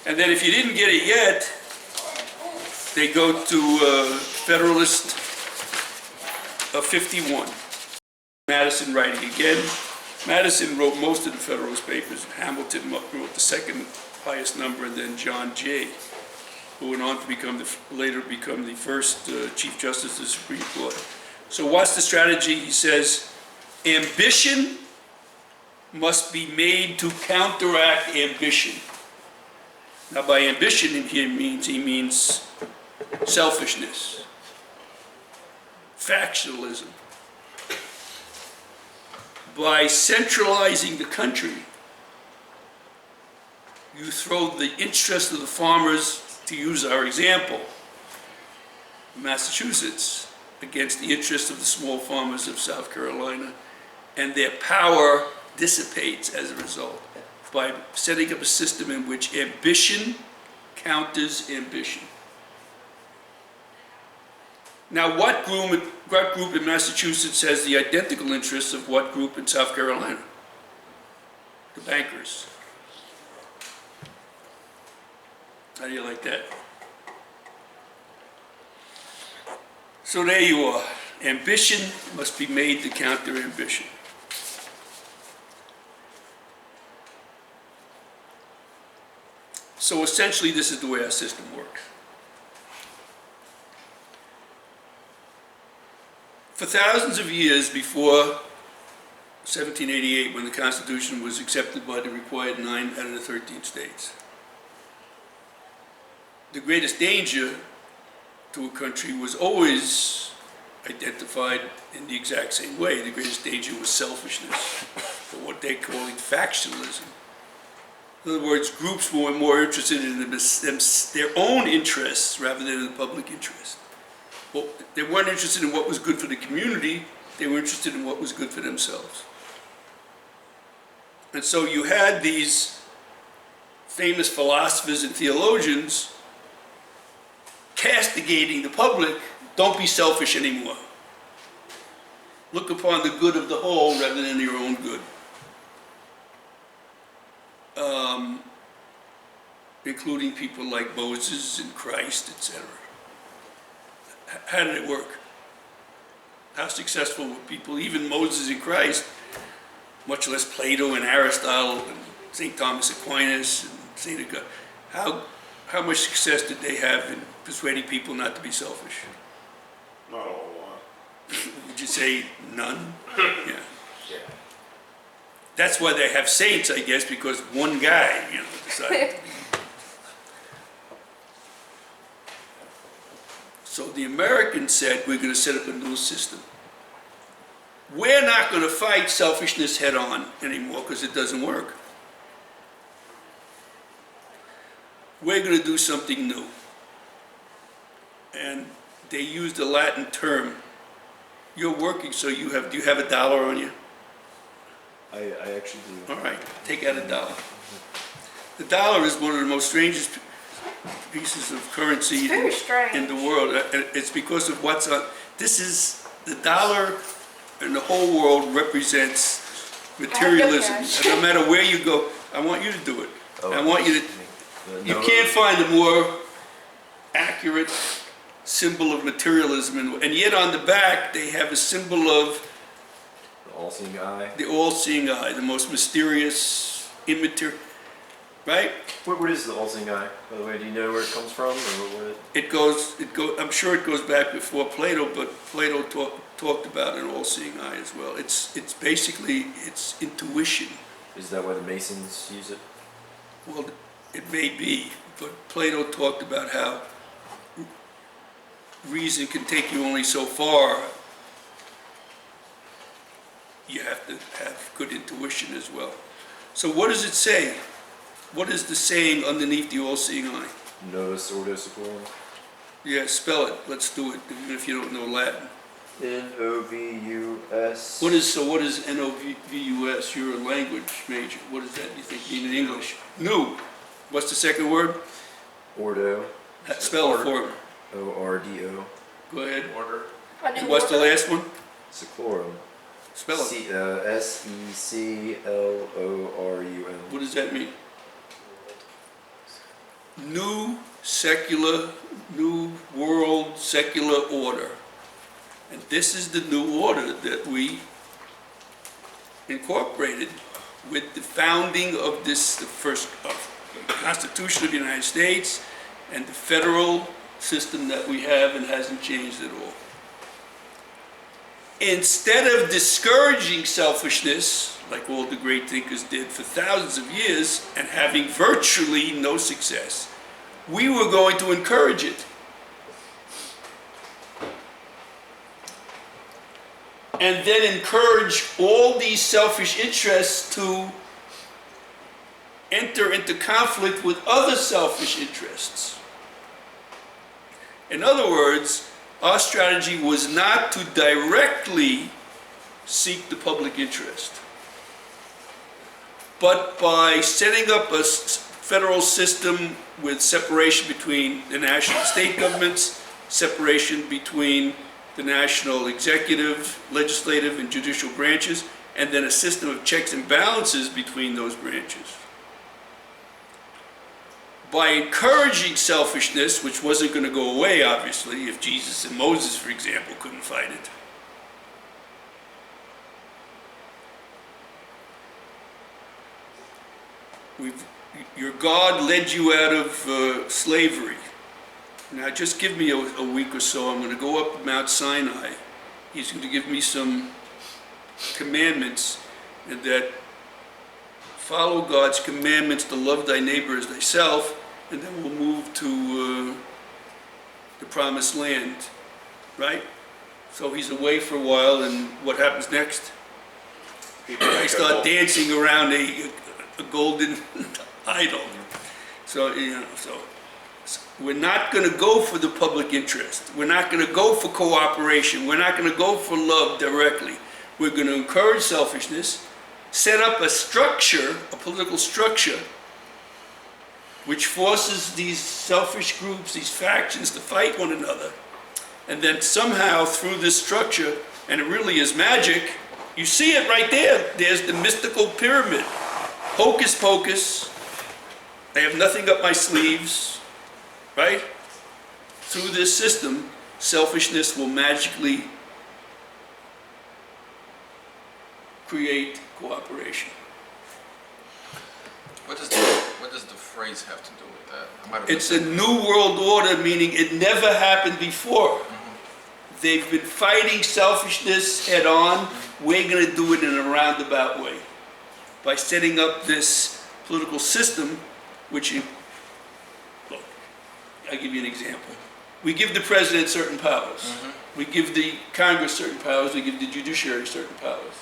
And then if you didn't get it yet, they go to Federalist 51. Madison writing again. Madison wrote most of the Federalist Papers. Hamilton wrote the second highest number, and then John Jay, who went on to later become the first Chief Justice of the Supreme Court. So what's the strategy? He says, ambition must be made to counteract ambition. Now by ambition he means selfishness, factionalism. By centralizing the country, you throw the interest of the farmers, to use our example, Massachusetts, against the interest of the small farmers of South Carolina, and their power dissipates as a result by setting up a system in which ambition counters ambition. Now, what group in Massachusetts has the identical interests of what group in South Carolina? The bankers. How do you like that? So there you are. Ambition must be made to counter ambition. So essentially, this is the way our system works. For thousands of years before 1788, when the Constitution was accepted by the required 9 out of the 13 states, the greatest danger to a country was always identified in the exact same way. The greatest danger was selfishness, or what they're calling factionalism. In other words, groups were more interested in their own interests rather than in the public interest. Well, they weren't interested in what was good for the community, they were interested in what was good for themselves. And so you had these famous philosophers and theologians castigating the public, don't be selfish anymore. Look upon the good of the whole rather than your own good. Including people like Moses and Christ, etc. How did it work? How successful were people, even Moses and Christ, much less Plato and Aristotle and St. Thomas Aquinas and St. Augustine? How much success did they have in persuading people not to be selfish? Not a whole lot. Would you say none? Yeah. Yeah. That's why they have saints, I guess, because one guy, decided to be. So the Americans said, we're going to set up a new system. We're not going to fight selfishness head on anymore because it doesn't work. We're going to do something new. And they used a Latin term. You're working, so do you have $1 on you? I actually do. All right, take out $1. The dollar is one of the most strangest pieces of currency Very strange. in the world. It's because of what's on. This is the dollar, and the whole world represents materialism. cash. And no matter where you go, I want you to do it. Oh, I want you to. You can't find a more accurate symbol of materialism, and yet on the back they have a symbol of The all-seeing eye. the all-seeing eye, the most mysterious, immaterial. Right? What is the all-seeing eye, by the way? Do you know where it comes from, or what? It goes. I'm sure it goes back before Plato, but Plato talked about an all-seeing eye as well. It's basically intuition. Is that why the Masons use it? Well, it may be, but Plato talked about how reason can take you only so far. You have to have good intuition as well. So what does it say? What is the saying underneath the all-seeing eye? Novus Ordo Seclorum. Yeah, spell it. Let's do it, even if you don't know Latin. N-O-V-U-S. What is N-O-V-U-S? You're a language major. What does that, you think, mean in English? New. What's the second word? Ordo. Spell it for me. O-R-D-O. Go ahead. Order. And what's the last one? Seclorum. Spell it. S-E-C-L-O-R-U-M. What does that mean? new secular, new world secular order. And this is the new order that we incorporated with the founding of this, the first Constitution of the United States, and the federal system that we have and hasn't changed at all. Instead of discouraging selfishness, like all the great thinkers did for thousands of years, and having virtually no success, we were going to encourage it. And then encourage all these selfish interests to enter into conflict with other selfish interests. In other words, our strategy was not to directly seek the public interest, but by setting up a federal system with separation between the national and state governments, separation between the national executive, legislative, and judicial branches, and then a system of checks and balances between those branches. By encouraging selfishness, which wasn't going to go away, obviously, if Jesus and Moses, for example, couldn't fight it. Your God led you out of slavery. Now, just give me a week or so. I'm going to go up Mount Sinai. He's going to give me some commandments, and that follow God's commandments to love thy neighbor as thyself, and then we'll move to the promised land, right? So he's away for a while, and what happens next? I start dancing around a golden idol. So, so we're not going to go for the public interest. We're not going to go for cooperation. We're not going to go for love directly. We're going to encourage selfishness, set up a structure, a political structure, which forces these selfish groups, these factions, to fight one another. And then somehow through this structure, and it really is magic, you see it right there. There's the mystical pyramid. Hocus pocus. I have nothing up my sleeves, right? Through this system, selfishness will magically create cooperation. What does the phrase have to do with that? I might have It's missed a it. new world order, meaning it never happened before. They've been fighting selfishness head on. We're going to do it in a roundabout way by setting up this political system, which, look, I'll give you an example. We give the president certain powers. We give the Congress certain powers. We give the judiciary certain powers.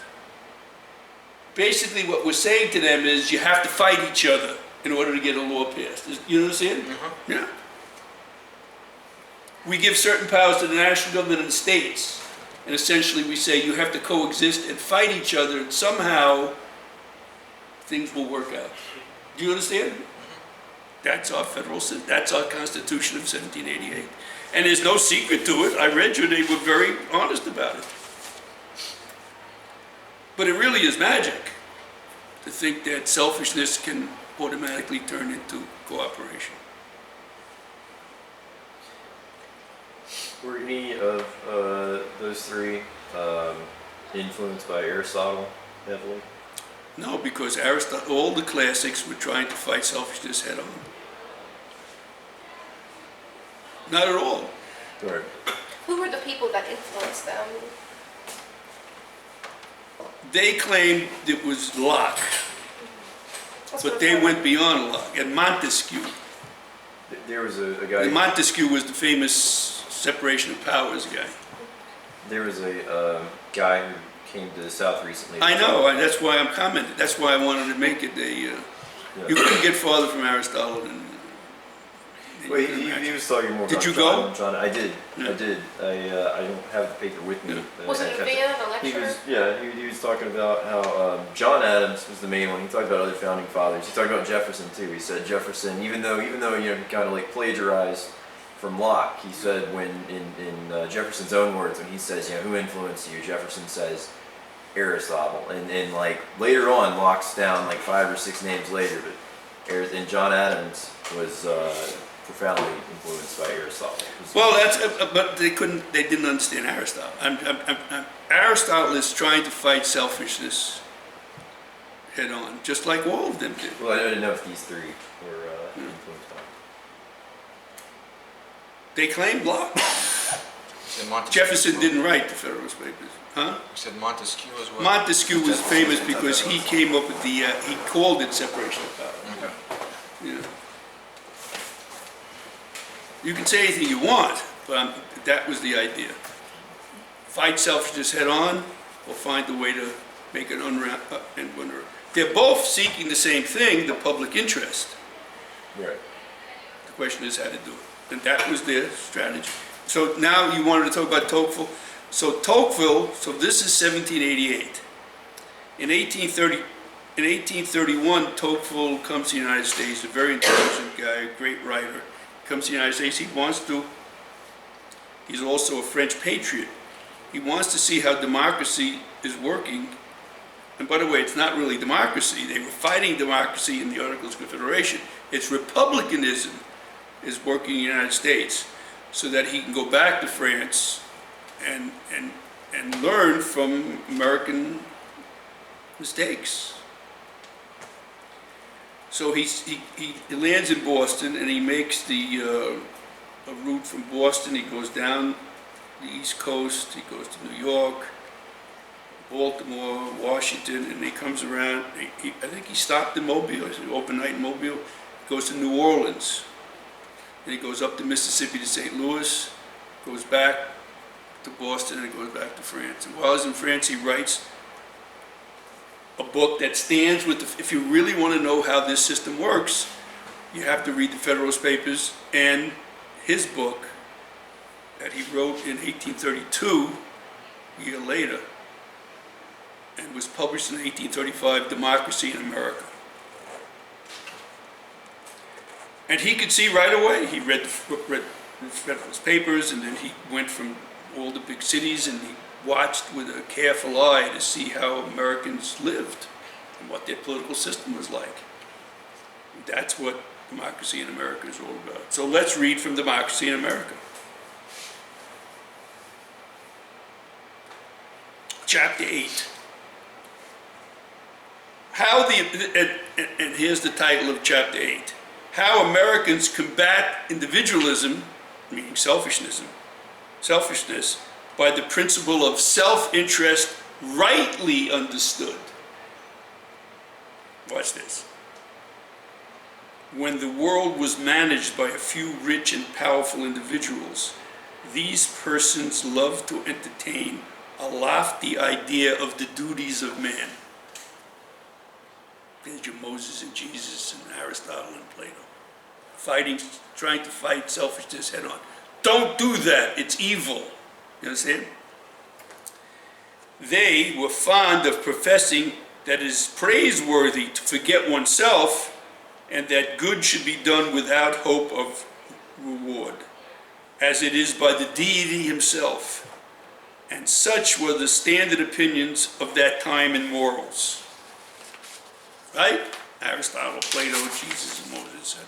Basically, what we're saying to them is you have to fight each other in order to get a law passed. You understand? Yeah. We give certain powers to the national government and the states. And essentially we say you have to coexist and fight each other, and somehow things will work out. Do you understand? That's our federal system. That's our Constitution of 1788. And there's no secret to it. I read you, they were very honest about it. But it really is magic to think that selfishness can automatically turn into cooperation. Were any of those three influenced by Aristotle heavily? No, because Aristotle, all the classics were trying to fight selfishness head on. Not at all. Right. Who were the people that influenced them? They claimed it was Locke, That's but what they I'm went beyond Locke. And Montesquieu. There was a guy. And Montesquieu was the famous separation of powers guy. There was a guy who came to the South recently. I know, and that's why I'm commenting. That's why I wanted to make it a... You couldn't get farther from Aristotle than... Well, he was talking more Did about you John. go? John, I did. Yeah. I did. I don't have the paper with me. Yeah. but Was I it in kept Vienna, the He lecture? was, he was talking about how John Adams was the main one. He talked about other founding fathers. He talked about Jefferson too. He said Jefferson, even though he kind of like plagiarized from Locke, he said when in Jefferson's own words, when he says, who influenced you, Jefferson says Aristotle, and like later on, Locke's down like 5 or 6 names later, but in John Adams, was profoundly influenced by Aristotle. Well, but they didn't understand Aristotle. Aristotle is trying to fight selfishness head on, just like all of them did. Well, I didn't know if these three were influenced by. They claimed Locke. You said Montesquieu Jefferson as well? didn't write the Federalist Papers, huh? You said Montesquieu as well? Montesquieu was famous because he came up with he called it separation of power. Okay. Yeah. You can say anything you want, but that was the idea. Fight selfishness head on, or find a way to make it unwrap. They're both seeking the same thing, the public interest. Right. The question is how to do it. And that was their strategy. So now you wanted to talk about Tocqueville. So Tocqueville, so this is 1788. In 1831, Tocqueville comes to the United States, a very intelligent guy, a great writer. Comes to the United States, he's also a French patriot. He wants to see how democracy is working. And by the way, it's not really democracy. They were fighting democracy in the Articles of Confederation. It's republicanism is working in the United States so that he can go back to France and learn from American mistakes. So he lands in Boston and he makes a route from Boston. He goes down the East Coast, he goes to New York, Baltimore, Washington, and he comes around. I think he stopped in Mobile, overnight in Mobile. He goes to New Orleans. Then he goes up the Mississippi to St. Louis, goes back to Boston, and goes back to France. And while he's in France, he writes a book that stands with if you really want to know how this system works, you have to read the Federalist Papers and his book that he wrote in 1832, a year later, and was published in 1835, Democracy in America. And he could see right away, he read the Federalist Papers, and then he went from all the big cities and he watched with a careful eye to see how Americans lived and what their political system was like. That's what Democracy in America is all about. So let's read from Democracy in America. Chapter 8. And here's the title of Chapter 8. How Americans combat individualism, meaning selfishness, by the principle of self-interest rightly understood. Watch this. When the world was managed by a few rich and powerful individuals, these persons loved to entertain a lofty idea of the duties of man. There's your Moses and Jesus and Aristotle and Plato. Trying to fight selfishness head on. Don't do that, it's evil. You understand? They were fond of professing that it is praiseworthy to forget oneself and that good should be done without hope of reward, as it is by the deity himself. And such were the standard opinions of that time in morals. Right? Aristotle, Plato, Jesus, and Moses, etc.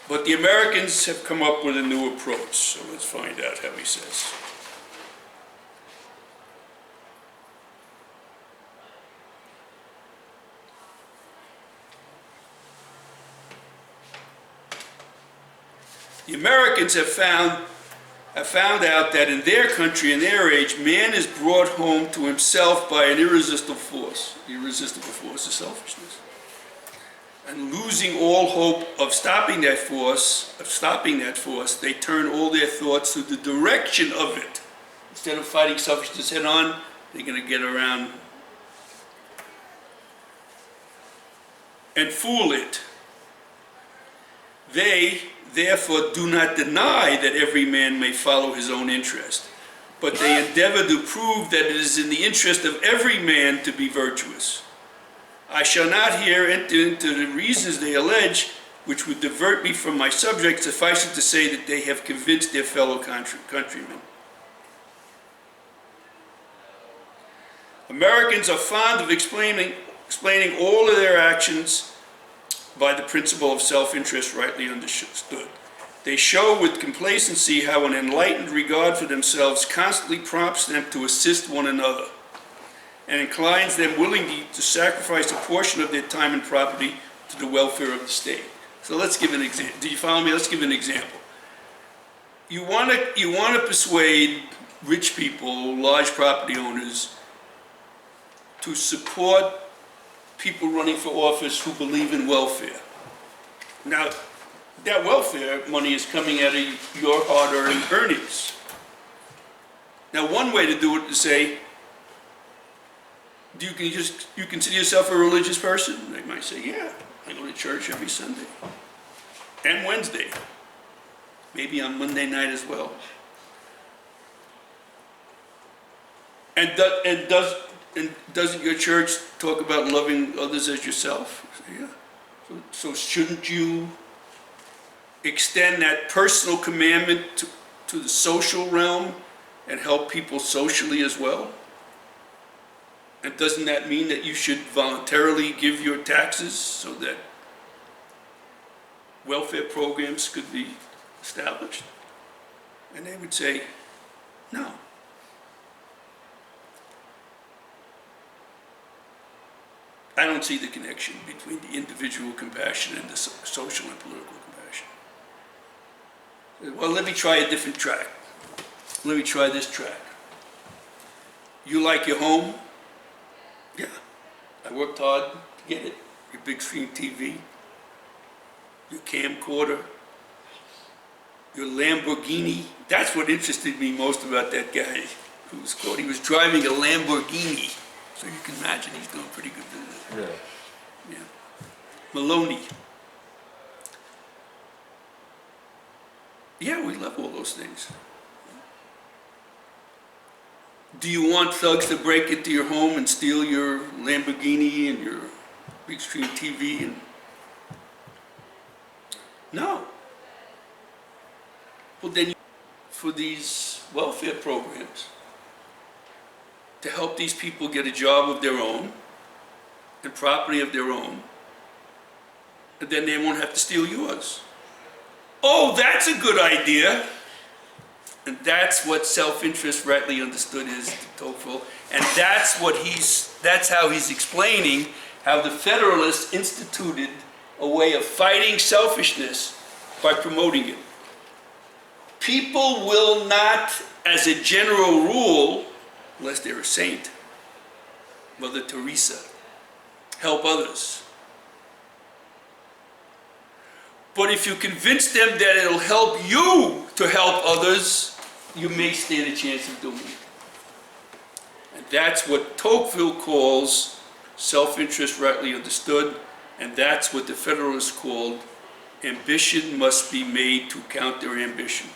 But the Americans have come up with a new approach, so let's find out how he says. The Americans have found out that in their country, in their age, man is brought home to himself by an irresistible force. The irresistible force is selfishness. And losing all hope of stopping that force, they turn all their thoughts to the direction of it. Instead of fighting selfishness head on, they're going to get around and fool it. They therefore do not deny that every man may follow his own interest, but they endeavor to prove that it is in the interest of every man to be virtuous. I shall not here enter into the reasons they allege, which would divert me from my subject. Suffice it to say that they have convinced their fellow countrymen. Americans are fond of explaining explaining all of their actions by the principle of self-interest rightly understood. They show with complacency how an enlightened regard for themselves constantly prompts them to assist one another and inclines them willingly to sacrifice a portion of their time and property to the welfare of the state. So let's give an example. Do you follow me? Let's give an example. You want to persuade rich people, large property owners, to support people running for office who believe in welfare. Now, that welfare money is coming out of your hard-earned earnings. Now, one way to do it is to say, you consider yourself a religious person? They might say, yeah, I go to church every Sunday and Wednesday, maybe on Monday night as well. And doesn't your church talk about loving others as yourself? I say, yeah. So shouldn't you extend that personal commandment to the social realm and help people socially as well? And doesn't that mean that you should voluntarily give your taxes so that welfare programs could be established? And they would say, no. I don't see the connection between the individual compassion and the social and political compassion. Well, let me try a different track. Let me try this track. You like your home? Yeah. I worked hard to get it. Your big screen TV, your camcorder, your Lamborghini. That's what interested me most about that guy who was caught. He was driving a Lamborghini. So you can imagine he's doing pretty good business. Yeah. Yeah. Maloney. Yeah, we love all those things. Do you want thugs to break into your home and steal your Lamborghini and your big screen TV? And no. Well, then for these welfare programs to help these people get a job of their own and property of their own, and then they won't have to steal yours. Oh, that's a good idea. And that's what self-interest rightly understood is to Tocqueville. And that's how he's explaining how the Federalists instituted a way of fighting selfishness by promoting it. People will not, as a general rule, unless they're a saint, Mother Teresa, help others. But if you convince them that it'll help you to help others, you may stand a chance of doing it. And that's what Tocqueville calls self-interest rightly understood, and that's what the Federalists called ambition must be made to counter ambition.